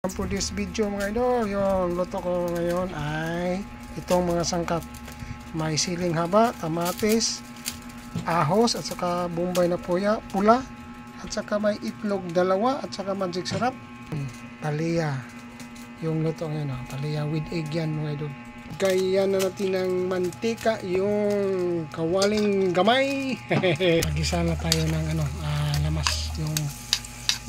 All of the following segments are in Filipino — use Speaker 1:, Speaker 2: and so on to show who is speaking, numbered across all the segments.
Speaker 1: For this video mga idol, yung luto ko ngayon ay itong mga sangkap. May siling haba, kamatis, ahos, at saka bombay na pula, at saka may itlog dalawa, at saka magic sarap. Palaya. Yung luto ngayon, palaya with egg yan mga idol. Gaya na natin ng mantika, yung kawaling gamay. Pag-isa na tayo ng lamas, yung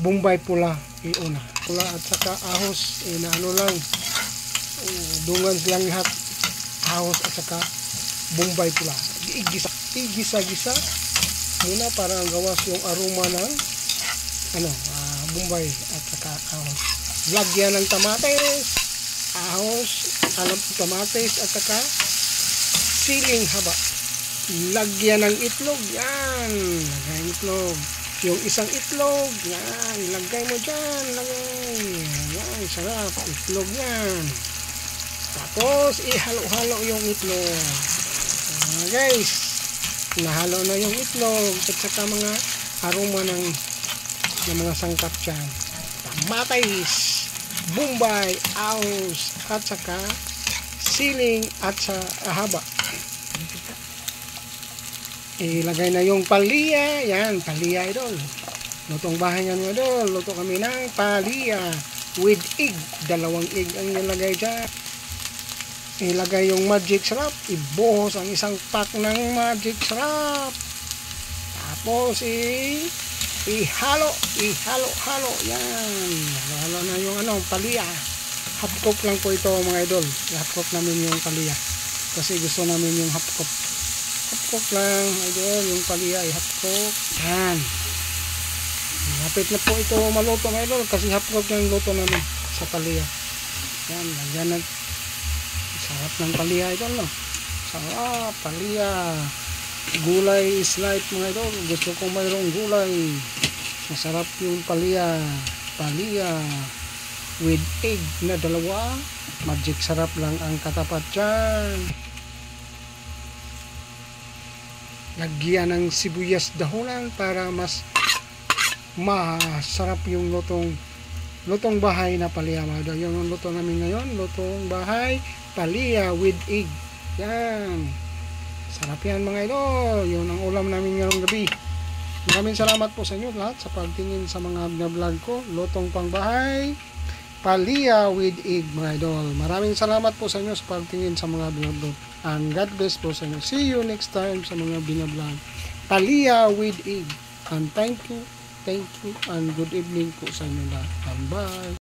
Speaker 1: bombay pula iuna. Pula at saka ahos, na lang, dungan silang lahat. Ahos at saka bombay pula. Igisa-gisa muna para gawas yung aroma ng bombay at saka ahos. Lagyan ng kamatis, ahos, kamatis at saka siling haba. Lagyan ng itlog, yan. Lagyan ng itlog. Yung isang itlog, yan, lagay mo dyan, lagay. Yan, sarap, itlog yan. Tapos, ihalo-halo yung itlog. Guys, nahalo na yung itlog at saka mga aroma ng mga sangkap dyan. Kamatis, bombay, ahos, at saka siling at sa haba. Ilagay na yung palaya. Yan, palaya idol. Lutong bahay nga mga idol. Luto kami ng palaya with egg. 2 egg ang nilagay dyan. Ilagay yung magic sarap. Ibuhos ang isang pack ng magic sarap. Tapos ihalo. Yan. Halo na yung palaya. Half cook lang po ito mga idol. Half cook namin yung palaya. Kasi gusto namin yung half cook. Half cook lang, idol, yung palaya ay half cook. Yan. Malapit na po ito maluto mga idol kasi half cook yung luto namin sa palaya. Yan, lagyan na. Sarap ng palaya idol, no? Sarap, palaya. Gulay is life mga idol. Gusto ko mayroong gulay. Masarap yung palaya. Palaya with egg na 2. Magic sarap lang ang katapat dyan. Lagyan ng sibuyas dahulan para mas masarap yung lutong bahay na palaya mga idol. Yung luto namin ngayon, lutong bahay palaya with egg. Yan. Sarap yan mga idol. Yun ang ulam namin ngayong gabi. Maraming salamat po sa inyo lahat sa pagtingin sa mga vlog ko. Lutong pangbahay palaya with egg mga idol. Maraming salamat po sa inyo sa pagtingin sa mga vlog. And God bless po sa inyo. See you next time sa mga binablog. Palaya with egg. And thank you, and good evening po sa inyo lahat. And bye.